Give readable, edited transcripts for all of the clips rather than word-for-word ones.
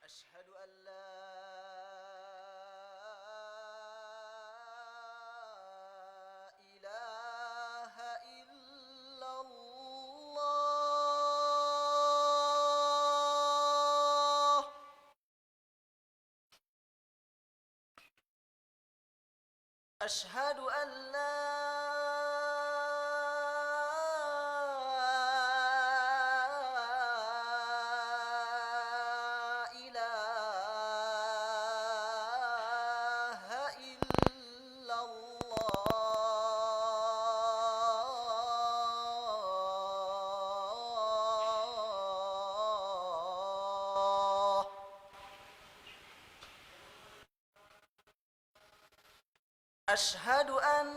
أشهد أن لا إله إلا الله. أشهد أن لا إله إلا الله. أشهد أن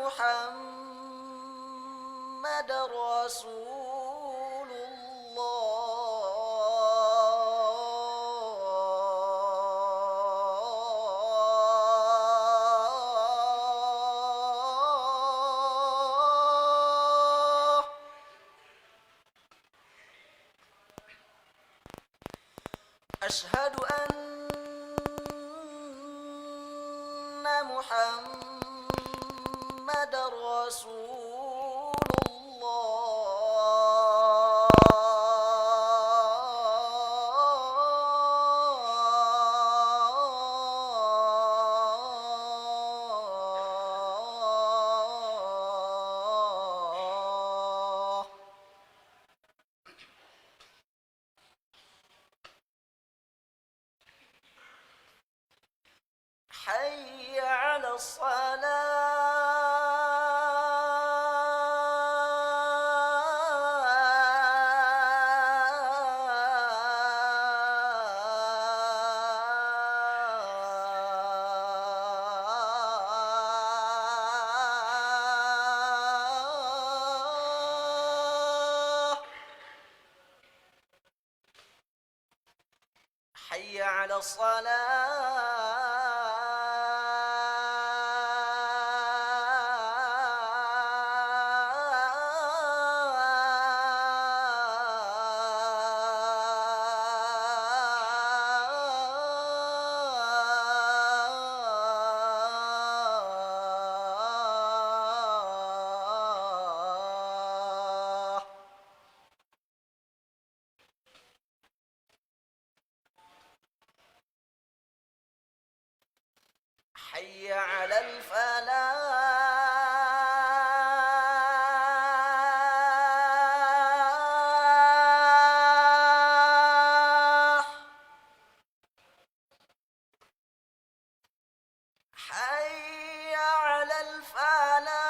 محمد رسول الله. أشهد أن محمد رسول الله. حي على الصلاة. حي على الصلاة. حي على الفلاح. حي على الفلاح.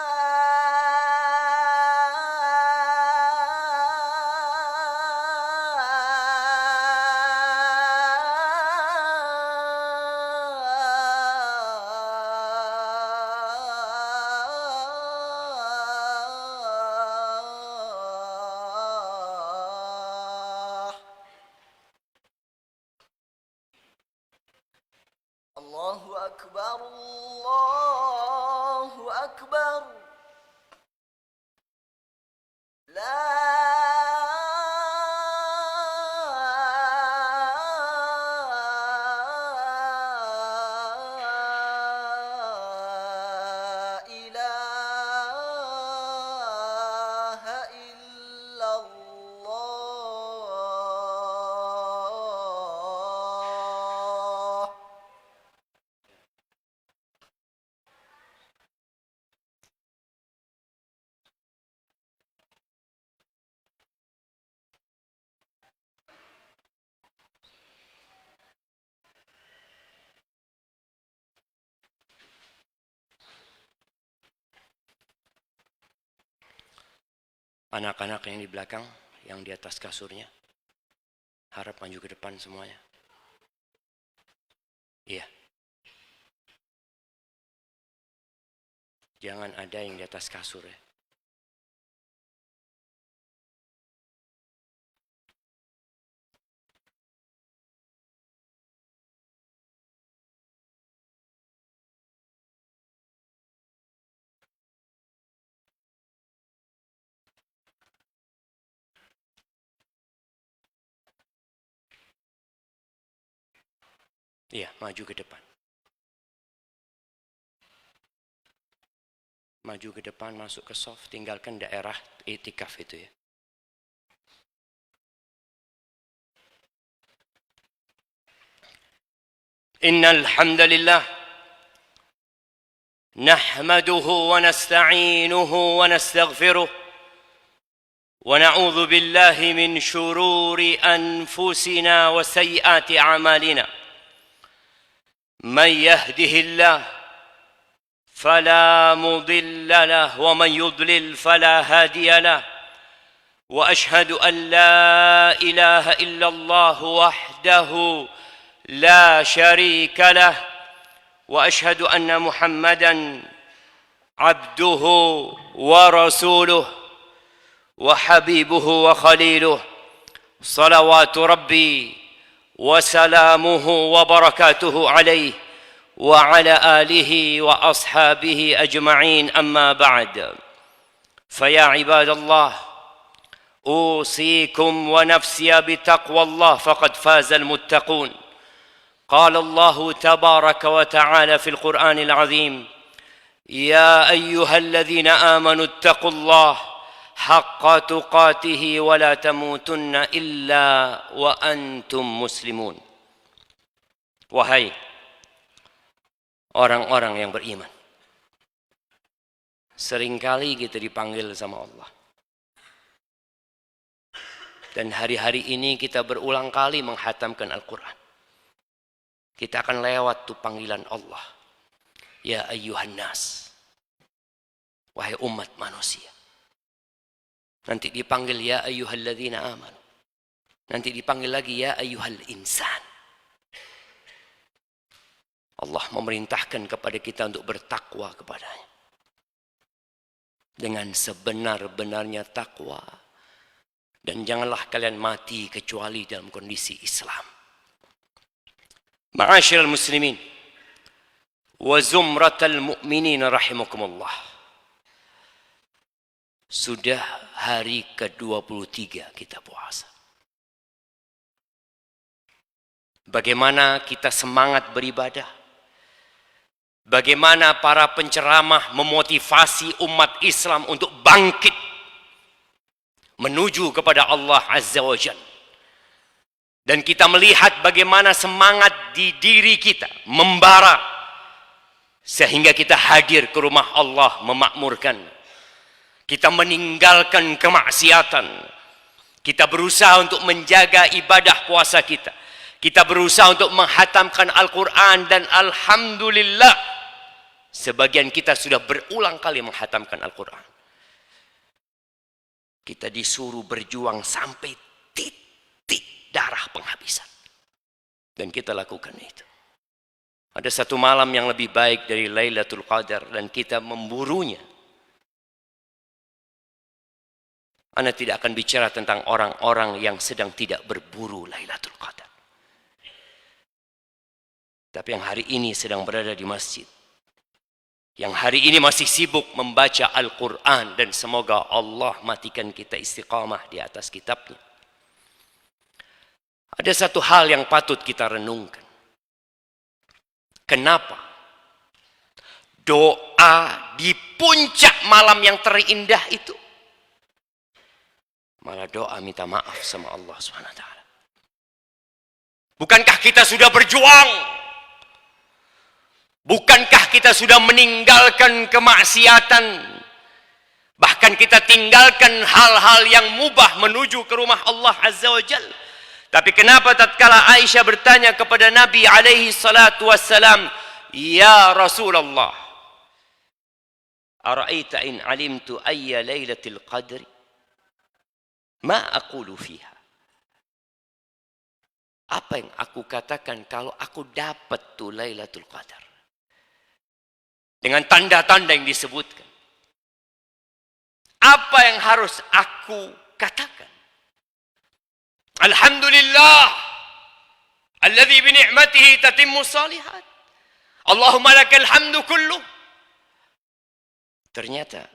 الله أكبر الله أكبر. لا إله إلا الله. Anak-anak yang di belakang, yang di atas kasurnya, harap maju ke depan semuanya. Iya. Jangan ada yang di atas kasur ya. Iya, maju ke depan. Maju ke depan, masuk ke soft, tinggalkan daerah itikaf itu ya. Innal hamdalillah nahmaduhu wa nasta'inuhu wa nastaghfiruh wa na'udzu billahi min shururi anfusina wa sayyiati a'malina. Man yahdihillahu فلا مضل له ومن يضلل فلا هادي له واشهد ان لا اله الا الله وحده لا شريك له واشهد ان محمدا عبده ورسوله وحبيبه وخليله صلوات ربي وسلامه وبركاته عليه وعلى آله وأصحابه أجمعين أما بعد فيا عباد الله أوصيكم ونفسي بتقوى الله فقد فاز المتقون قال الله تبارك وتعالى في القرآن العظيم يا أيها الذين آمنوا اتقوا الله حق تقاته ولا تموتن إلا وأنتم مسلمون. Wahai orang-orang yang beriman, seringkali kita dipanggil sama Allah. Dan hari-hari ini kita berulang kali menghatamkan Al-Quran. Kita akan lewat tuh panggilan Allah. Ya ayyuhan nas. Wahai umat manusia. Nanti dipanggil ya ayyuhalladzina amanu. Nanti dipanggil lagi ya ayyuhal insan. Allah memerintahkan kepada kita untuk bertakwa kepadanya. Dengan sebenar-benarnya takwa. Dan janganlah kalian mati kecuali dalam kondisi Islam. Ma'asyiral muslimin. Wa zumratal mu'minin rahimakumullah. Sudah hari ke-23 kita puasa. Bagaimana kita semangat beribadah. Bagaimana para penceramah memotivasi umat Islam untuk bangkit menuju kepada Allah Azza wa Jalla. Dan kita melihat bagaimana semangat di diri kita membara sehingga kita hadir ke rumah Allah memakmurkan. Kita meninggalkan kemaksiatan. Kita berusaha untuk menjaga ibadah puasa kita. Kita berusaha untuk menghatamkan Al-Quran dan alhamdulillah sebagian kita sudah berulang kali menghatamkan Al-Quran. Kita disuruh berjuang sampai titik darah penghabisan. Dan kita lakukan itu. Ada satu malam yang lebih baik dari Lailatul Qadar dan kita memburunya. Anda tidak akan bicara tentang orang-orang yang sedang tidak berburu Lailatul Qadar. Tapi yang hari ini sedang berada di masjid. Yang hari ini masih sibuk membaca Al-Quran. Dan semoga Allah matikan kita istiqamah di atas kitabnya. Ada satu hal yang patut kita renungkan. Kenapa doa di puncak malam yang terindah itu malah doa minta maaf sama Allah SWT? Bukankah kita sudah berjuang? Bukankah kita sudah meninggalkan kemaksiatan? Bahkan kita tinggalkan hal-hal yang mubah menuju ke rumah Allah Azza wa Jalla. Tapi kenapa tatkala Aisyah bertanya kepada Nabi alaihi salatu wassalam, "Ya Rasulullah, ara'aita in alimtu ayya lailatul qadri ma aqulu fiha?" Apa yang aku katakan kalau aku dapat tuh Lailatul Qadar? Dengan tanda-tanda yang disebutkan. Apa yang harus aku katakan? Alhamdulillah alladzi bi ni'matihi tatimmu shalihat. Allahumma lakal hamdu kulluh. Ternyata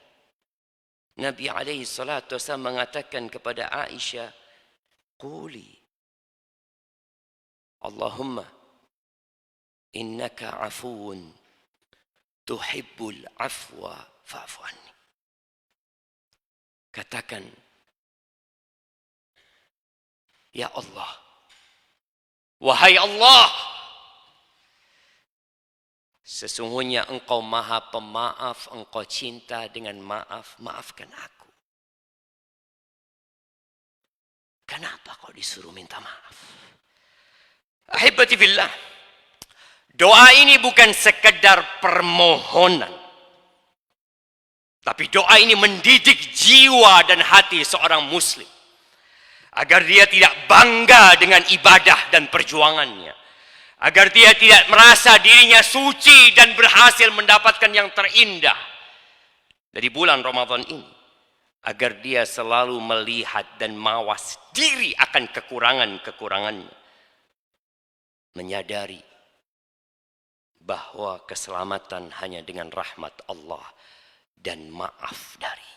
Nabi alaihi salatu wasallam mengatakan kepada Aisyah, "Quli Allahumma innaka afuun tuhibbul afwa fa'fu anni. Katakan, ya Allah, wahai Allah, sesungguhnya Engkau Maha Pemaaf, Engkau cinta dengan maaf, maafkan aku. Kenapa kau disuruh minta maaf? Ahibati fillah, doa ini bukan sekedar permohonan, tapi doa ini mendidik jiwa dan hati seorang muslim agar dia tidak bangga dengan ibadah dan perjuangannya, agar dia tidak merasa dirinya suci dan berhasil mendapatkan yang terindah dari bulan Ramadan ini, agar dia selalu melihat dan mawas diri akan kekurangan-kekurangannya, menyadari bahwa keselamatan hanya dengan rahmat Allah dan maaf darinya.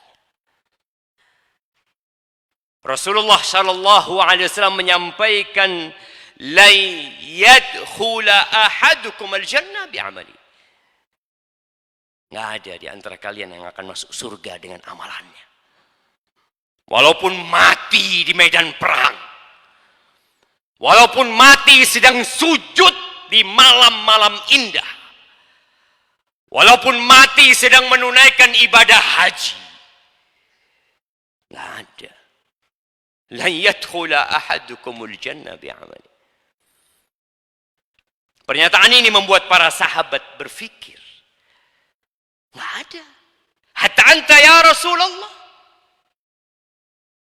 Rasulullah sallallahu alaihi wasallam menyampaikan, la yadkhula ahadukum al-jannah bi'amali. Enggak ada di antara kalian yang akan masuk surga dengan amalannya. Walaupun mati di medan perang, walaupun mati sedang sujud di malam-malam indah, walaupun mati sedang menunaikan ibadah haji, enggak ada. La yadkhula ahadukumul jannah bi'amali. Pernyataan ini membuat para sahabat berpikir, enggak ada. Hatta anta ya Rasulullah.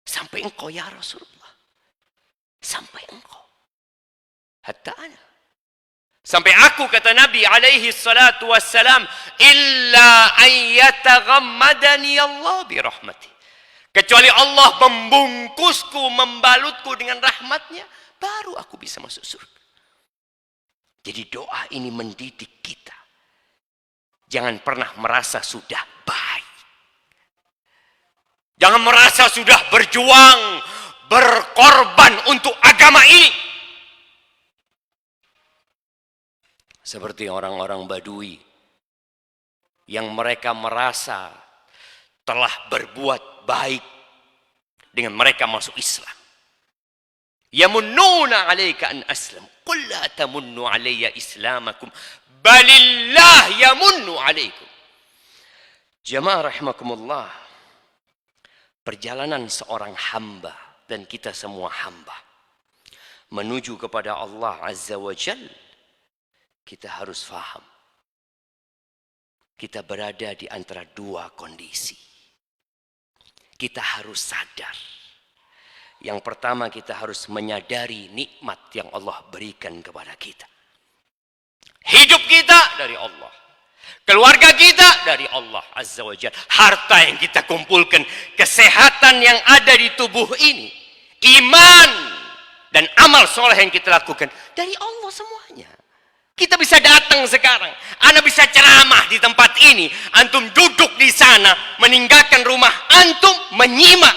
Sampai engkau ya Rasulullah. Sampai engkau. Hatta ana. Sampai aku, kata Nabi alaihi salatu wassalam, illa an yataghammadani Allah birahmati. Kecuali Allah membungkusku, membalutku dengan rahmatnya, baru aku bisa masuk surga. Jadi doa ini mendidik kita. Jangan pernah merasa sudah baik. Jangan merasa sudah berjuang, berkorban untuk agama ini. Seperti orang-orang Badui yang mereka merasa telah berbuat baik dengan mereka masuk Islam. Yamunnuna 'alaika an aslam. Qul la tamunnu 'alayya islamakum, balillah yamunnu 'alaikum. Jamaah rahimakumullah. Perjalanan seorang hamba, dan kita semua hamba, menuju kepada Allah Azza wa Jalla, kita harus faham. Kita berada di antara dua kondisi. Kita harus sadar. Yang pertama, kita harus menyadari nikmat yang Allah berikan kepada kita. Hidup kita dari Allah. Keluarga kita dari Allah Azza wa Jalla. Harta yang kita kumpulkan, kesehatan yang ada di tubuh ini, iman dan amal soleh yang kita lakukan, dari Allah semuanya. Kita bisa datang sekarang, Anda bisa ceramah di tempat ini, antum duduk di sana, meninggalkan rumah antum, menyimak.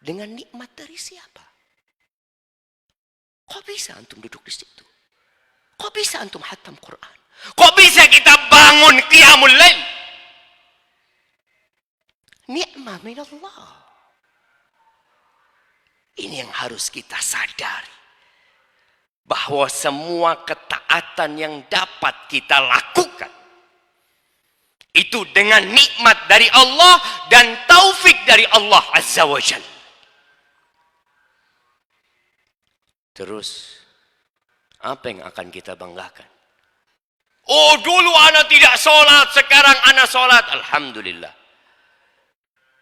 Dengan nikmat dari siapa? Kok bisa antum duduk di situ? Kok bisa antum hatam Quran? Kok bisa kita bangun qiyamul lail? Nikmah minallah. Ini yang harus kita sadari. Bahwa semua ketaatan yang dapat kita lakukan, itu dengan nikmat dari Allah dan taufik dari Allah Azza wa Jalla. Terus, apa yang akan kita banggakan? Oh, dulu anak tidak sholat, sekarang anak sholat. Alhamdulillah.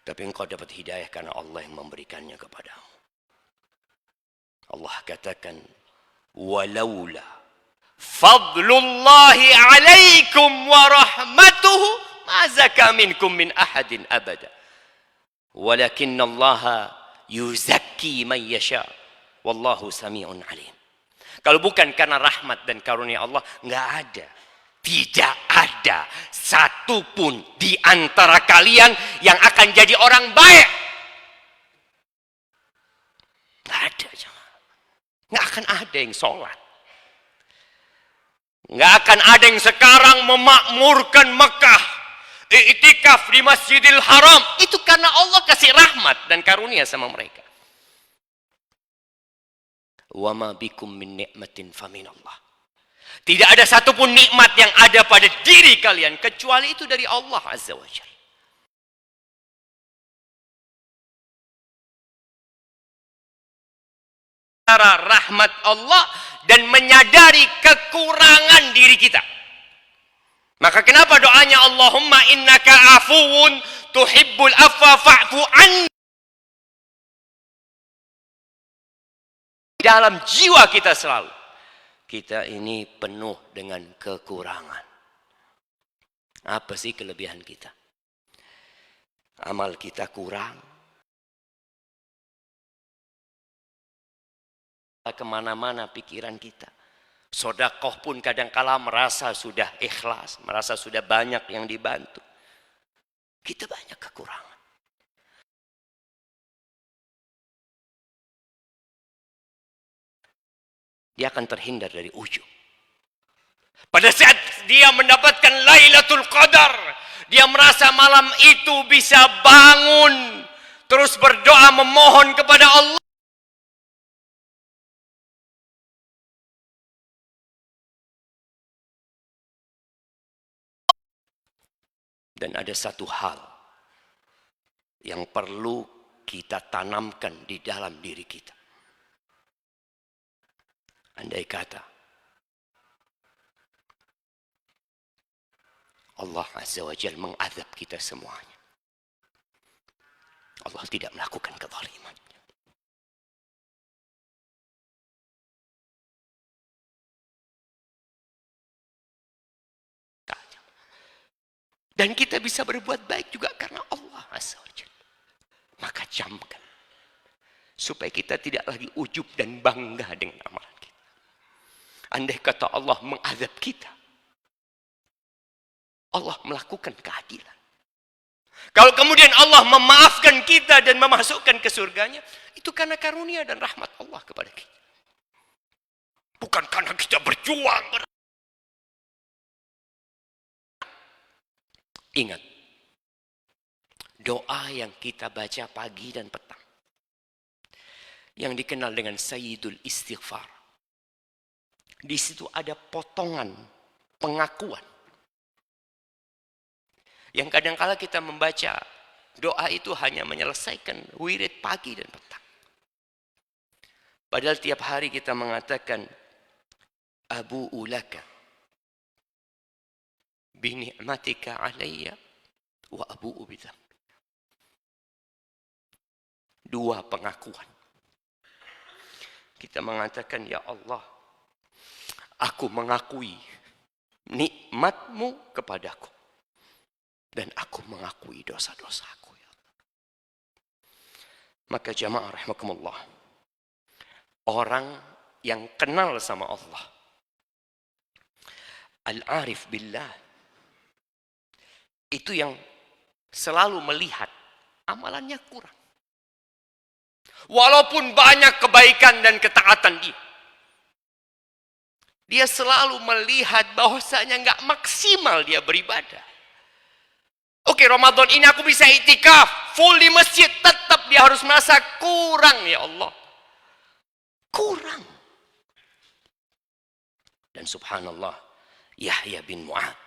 Tapi engkau dapat hidayah karena Allah yang memberikannya kepadamu. Allah katakan, walaula fadlullahi alaikum wa rahmatuhu ma zaka minkum min ahadin abada. Walakinna Allah yuzakki man yasha. Wallahu sami'un alim. Kalau bukan karena rahmat dan karunia Allah, nggak ada. Tidak ada satupun di antara kalian yang akan jadi orang baik. Nggak ada. Nggak akan ada yang sholat. Nggak akan ada yang sekarang memakmurkan Mekah, i'tikaf di Masjidil Haram. Itu karena Allah kasih rahmat dan karunia sama mereka. Wa ma bikum min ni'matin faminallah. Tidak ada satupun nikmat yang ada pada diri kalian kecuali itu dari Allah Azza wa Jalla. Cara rahmat Allah dan menyadari kekurangan diri kita. Maka kenapa doanya Allahumma innaka afuwun tuhibbul afwa fa'fu anni. Dalam jiwa kita selalu, kita ini penuh dengan kekurangan. Apa sih kelebihan kita? Amal kita kurang. Kemana-mana pikiran kita. Sodakoh pun kadangkala merasa sudah ikhlas, merasa sudah banyak yang dibantu. Kita banyak kekurangan. Dia akan terhindar dari ujub. Pada saat dia mendapatkan Lailatul Qadar, dia merasa malam itu bisa bangun, terus berdoa memohon kepada Allah. Dan ada satu hal yang perlu kita tanamkan di dalam diri kita. Andai kata Allah Azza wa Jalla mengazab kita semuanya, Allah tidak melakukan kezaliman. Dan kita bisa berbuat baik juga karena Allah Azza wa Jalla. Maka camkan supaya kita tidak lagi ujub dan bangga dengan amalan kita. Andai kata Allah mengazab kita, Allah melakukan keadilan. Kalau kemudian Allah memaafkan kita dan memasukkan ke surganya, itu karena karunia dan rahmat Allah kepada kita. Bukan karena kita berjuang. Ingat, doa yang kita baca pagi dan petang, yang dikenal dengan Sayyidul Istighfar. Di situ ada potongan pengakuan. Yang kadangkala kita membaca doa itu hanya menyelesaikan wirid pagi dan petang. Padahal tiap hari kita mengatakan, Abu ulaka bini'matika alayya wa abu'u bidzambi. Dua pengakuan. Kita mengatakan, ya Allah, aku mengakui nikmatmu kepadaku. Dan aku mengakui dosa-dosaku. Ya Allah. Maka jamaah rahimakumullah, orang yang kenal sama Allah, al-arif billah, itu yang selalu melihat amalannya kurang. Walaupun banyak kebaikan dan ketaatan dia, dia selalu melihat bahwasanya nggak maksimal dia beribadah. Oke, Ramadan ini aku bisa i'tikaf full di masjid, tetap dia harus merasa kurang, ya Allah. Kurang. Dan subhanallah, Yahya bin Mu'ad,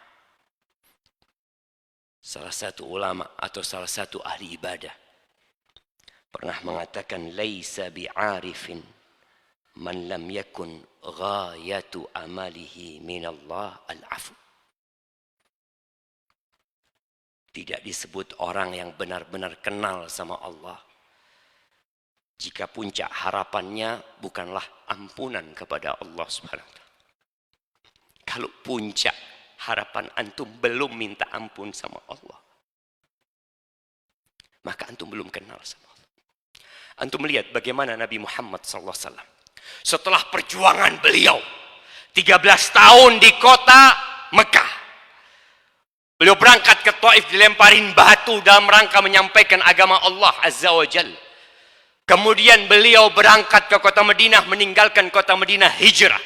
salah satu ulama atau salah satu ahli ibadah, pernah mengatakan, laisa bi'arifin man lam yakun ghayatu amalihi minallah al-afu. Tidak disebut orang yang benar-benar kenal sama Allah jika puncak harapannya bukanlah ampunan kepada Allah Subhanahu wa ta'ala. Kalau puncak harapan antum belum minta ampun sama Allah, maka antum belum kenal sama Allah. Antum melihat bagaimana Nabi Muhammad SAW setelah perjuangan beliau 13 tahun di kota Mekah, beliau berangkat ke Taif, dilemparin batu dalam rangka menyampaikan agama Allah Azza wa Jalla. Kemudian beliau berangkat ke kota Madinah, meninggalkan kota Madinah hijrah.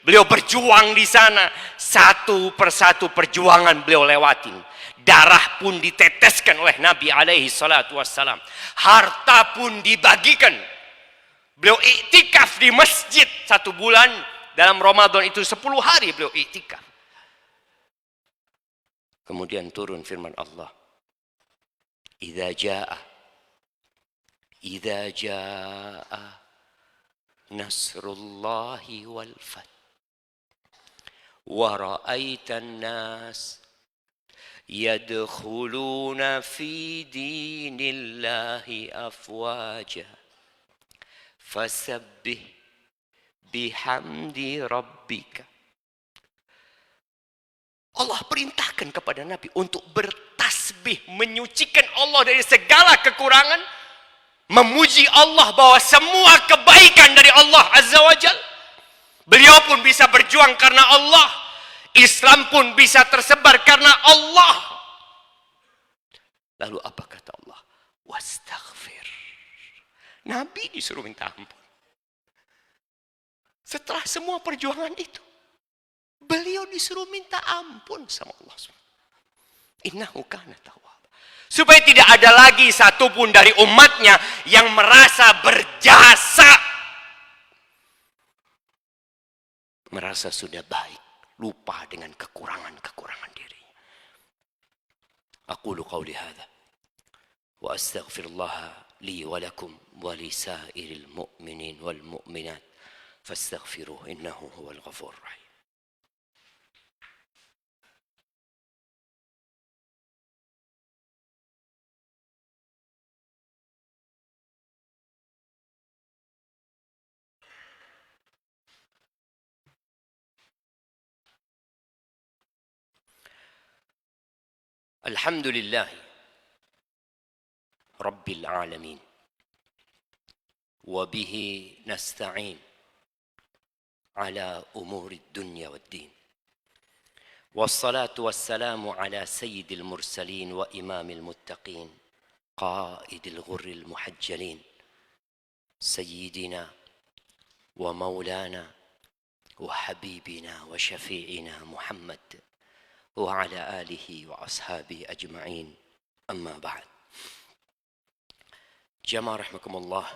Beliau berjuang di sana. Satu persatu perjuangan beliau lewatin. Darah pun diteteskan oleh Nabi alaihi salatu wassalam. Harta pun dibagikan. Beliau iktikaf di masjid 1 bulan. Dalam Ramadan itu 10 hari beliau iktikaf. Kemudian turun firman Allah. Idza jaa nasrullahi wal fath wa ra'aitan nas yadkhuluna fi dinillahi afwaja fasabbih bihamdi rabbika. Allah perintahkan kepada Nabi untuk bertasbih, menyucikan Allah dari segala kekurangan, memuji Allah bahwa semua kebaikan dari Allah Azza wa Jal. Beliau pun bisa berjuang karena Allah. Islam pun bisa tersebar karena Allah. Lalu apa kata Allah? Wastaghfir. Nabi disuruh minta ampun. Setelah semua perjuangan itu, beliau disuruh minta ampun sama Allah. Innahu kana tawwab. Supaya tidak ada lagi satupun dari umatnya yang merasa berjasa. Merasa sudah baik. Lupa dengan kekurangan-kekurangan diri. Aqulu qawli hadha. Wa astaghfirullah li wa lakum wa li sairil mu'minin wal mu'minat. Fastaghfiruh innahu huwal ghafur rahim. Alhamdulillah Rabbil alamin. Wa bihi nasta'in ala umuri dunya wad din. Wassalatu wassalamu ala sayyidil mursalin wa imamil muttaqin. Qaidil ghurril muhajjalin. Sayyidina wa maulana wa habibina wa syafi'ina Muhammad. وعلى آله وأصحابه أجمعين أما بعد. Jamaah rahimakumullah,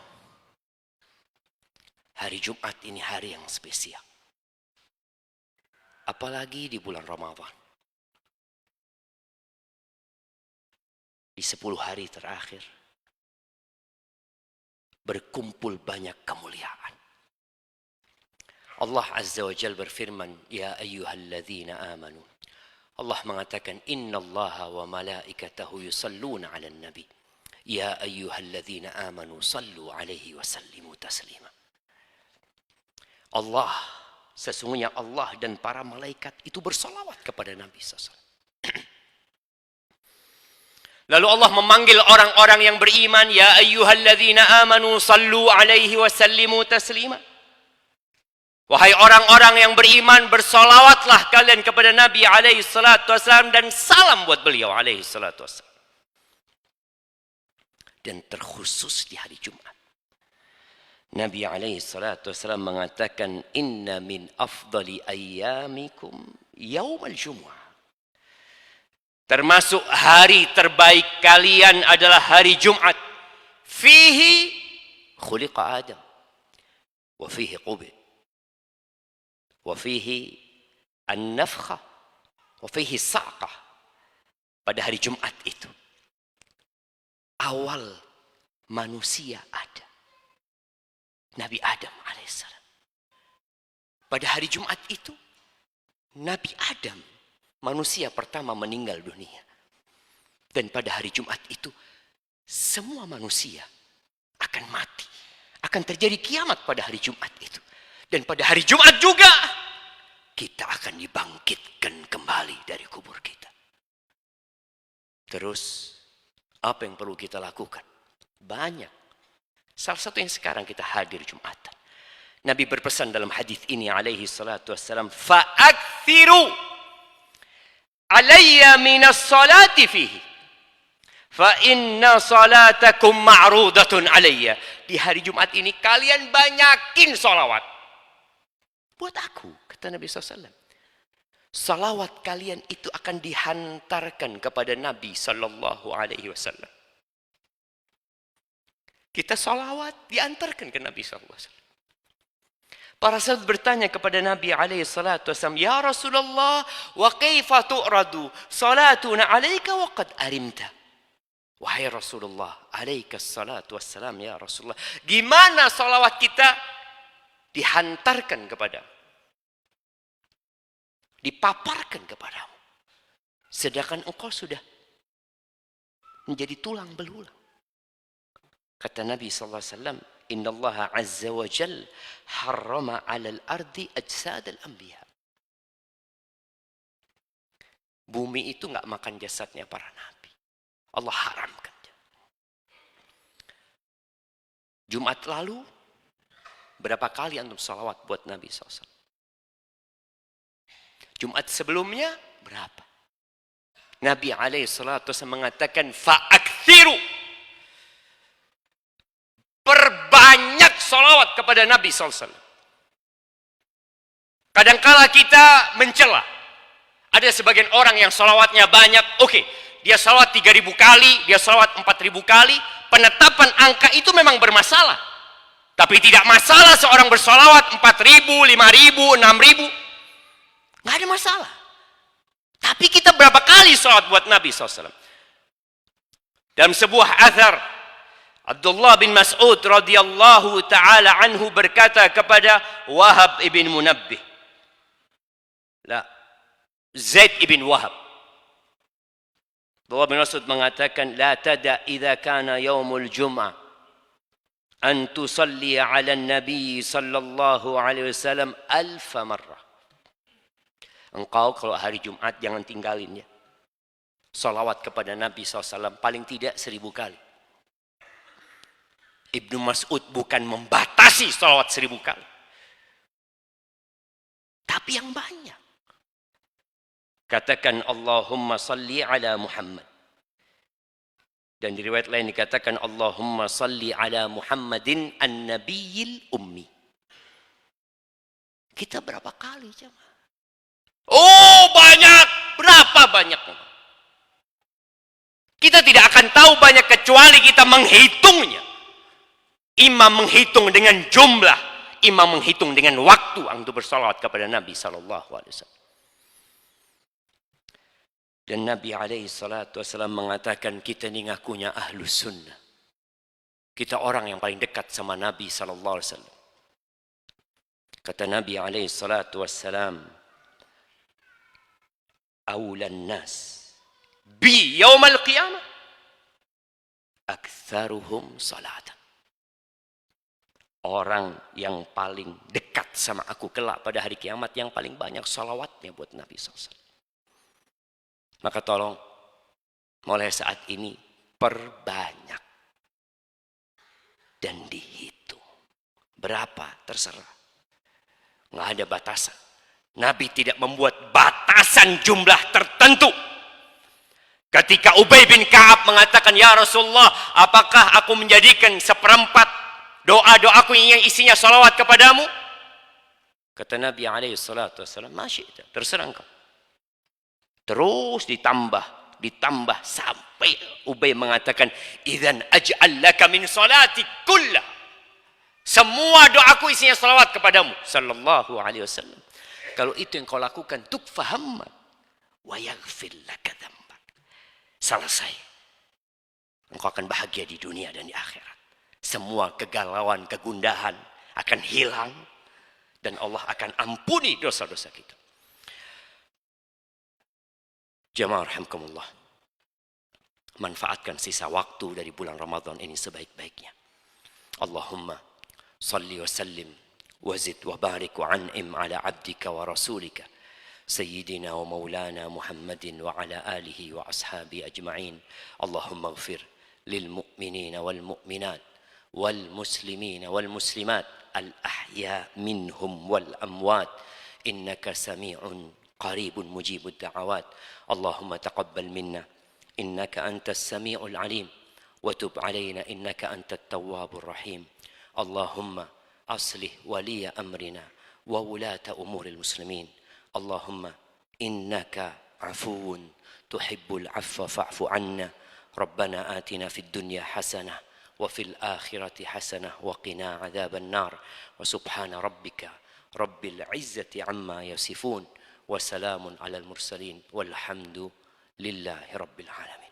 hari Jumat ini hari yang spesial. Apalagi di bulan Ramadan. Di 10 hari terakhir berkumpul banyak kemuliaan. Allah Azza wa Jalla berfirman, Ya ayyuhalladzina amanu. Allah mengatakan, Innallaha wa malaikatahu yusalluna ala nabi. Ya ayyuhalladzina amanu sallu alaihi wa sallimu taslima. Allah, sesungguhnya Allah dan para malaikat itu bersolawat kepada Nabi SAW. Lalu Allah memanggil orang-orang yang beriman, Ya ayyuhalladzina amanu sallu alaihi wa sallimu taslima. Wahai orang-orang yang beriman, bersolawatlah kalian kepada Nabi alaihi salatu wassalam dan salam buat beliau alaihi salatu wassalam. Dan terkhusus di hari Jumat, Nabi alaihi salatu wassalam mengatakan, Inna min afdali ayyamikum yaumal jumu'ah. Termasuk hari terbaik kalian adalah hari Jumat. Fihi khuliqa Adam wa fihi qubid. Wafihi an-nafkhah, wafihi sa'qah. Pada hari Jumat itu, awal manusia ada. Nabi Adam alaihissalam. Pada hari Jumat itu, Nabi Adam, manusia pertama meninggal dunia. Dan pada hari Jumat itu, semua manusia akan mati. Akan terjadi kiamat pada hari Jumat itu. Dan pada hari Jumat juga, kita akan dibangkitkan kembali dari kubur kita. Terus, apa yang perlu kita lakukan? Banyak. Salah satu yang sekarang kita hadir Jumatan. Nabi berpesan dalam hadis ini alaihi salatu wassalam, Fa'akthiru alayya minas salati fihi. Fa inna salatakum ma'rudatun alayya. Di hari Jumat ini kalian banyakin salawat. Buat aku, kata Nabi SAW. Salawat kalian itu akan dihantarkan kepada Nabi SAW. Kita salawat diantarkan ke Nabi SAW. Para sahabat bertanya kepada Nabi SAW, Ya Rasulullah, wa kaifa tu'radu salatuna alaika wa qad arimta. Wahai Rasulullah, alaika salatu wassalam ya Rasulullah. Gimana salawat kita dihantarkan kepada, dipaparkan kepadamu, sedangkan engkau sudah menjadi tulang belulang. Kata Nabi SAW, Inna Allah Azza wa Jal harrama alal ardi ajsad al-anbiya. Bumi itu enggak makan jasadnya para nabi. Allah haramkan. Jumat lalu, berapa kali antum salawat buat Nabi SAW? Jumat sebelumnya, berapa? Nabi SAW mengatakan, fa'akthiru. Perbanyak salawat kepada Nabi SAW. Kadangkala kita mencela. Ada sebagian orang yang salawatnya banyak, oke. Dia salawat 3.000 kali, dia salawat 4.000 kali. Penetapan angka itu memang bermasalah. Tapi tidak masalah seorang bersalawat 4.000, 5.000, 6.000. Nggak ada masalah. Tapi kita berapa kali salawat buat Nabi SAW? Dalam sebuah athar, Abdullah bin Mas'ud radhiyallahu ta'ala anhu berkata kepada Wahab ibn Munabbih. Zaid ibn Wahab. Abdullah bin Mas'ud mengatakan, La tada idha kana yaumul jum'ah an tusalli ala nabi sallallahu alaihi wasallam 1000 marrah. Engkau kalau hari Jumat jangan tinggalin ya. Salawat kepada Nabi SAW paling tidak 1000 kali. Ibnu Mas'ud bukan membatasi salawat 1000 kali. Tapi yang banyak. Katakan Allahumma salli ala Muhammad. Dan di riwayat lain dikatakan Allahumma salli ala Muhammadin an-nabiyil ummi. Kita berapa kali jemaah? Oh banyak. Berapa banyak? Kita tidak akan tahu banyak kecuali kita menghitungnya. Imam menghitung dengan jumlah. Imam menghitung dengan waktu untuk bersalawat kepada Nabi SAW. Dan Nabi SAW mengatakan kita ini ngakunya ahlus sunnah. Kita orang yang paling dekat sama Nabi SAW. Kata Nabi SAW, Awlan nas bi yawmal qiyamah aktsaruhum salatan. Orang yang paling dekat sama aku kelak pada hari kiamat yang paling banyak salawatnya buat Nabi SAW. Maka tolong mulai saat ini perbanyak dan dihitung. Berapa terserah. Nggak ada batasan. Nabi tidak membuat batasan jumlah tertentu. Ketika Ubay bin Ka'ab mengatakan, Ya Rasulullah, apakah aku menjadikan seperempat doa-doaku yang isinya salawat kepadamu? Kata Nabi SAW, Masya, terserah engkau. Terus ditambah sampai Ubay mengatakan, Idzan aj'al laka min salati kullah. Semua doaku isinya salawat kepadamu. Sallallahu alaihi wasallam. Kalau itu yang kau lakukan, tukfa hammak wa yaghfir laka dzambak. Selesai. Engkau akan bahagia di dunia dan di akhirat. Semua kegalauan, kegundahan akan hilang. Dan Allah akan ampuni dosa-dosa kita. Jamaah rahimakumullah. Manfaatkan sisa waktu dari bulan Ramadan ini sebaik-baiknya. Allahumma salli wa sallim wa zid wa barik wa an'im ala abdika wa rasulika sayyidina wa maulana Muhammadin wa ala alihi wa ashabi ajma'in. Allahumma ighfir lil mu'minina wal mu'minat wal muslimina wal muslimat al ahya minhum wal amwat innaka sami'un قريب مجيب الدعوات. اللهم تقبل منا إنك أنت السميع العليم وتب علينا إنك أنت التواب الرحيم. اللهم أصلح ولي أمرنا وولاة أمور المسلمين. اللهم إنك عفو تحب العفو فاعف عنا. ربنا آتنا في الدنيا حسنة وفي الآخرة حسنة وقنا عذاب النار. وسبحان ربك رب العزة عما يصفون وسلام على المرسلين والحمد لله رب العالمين.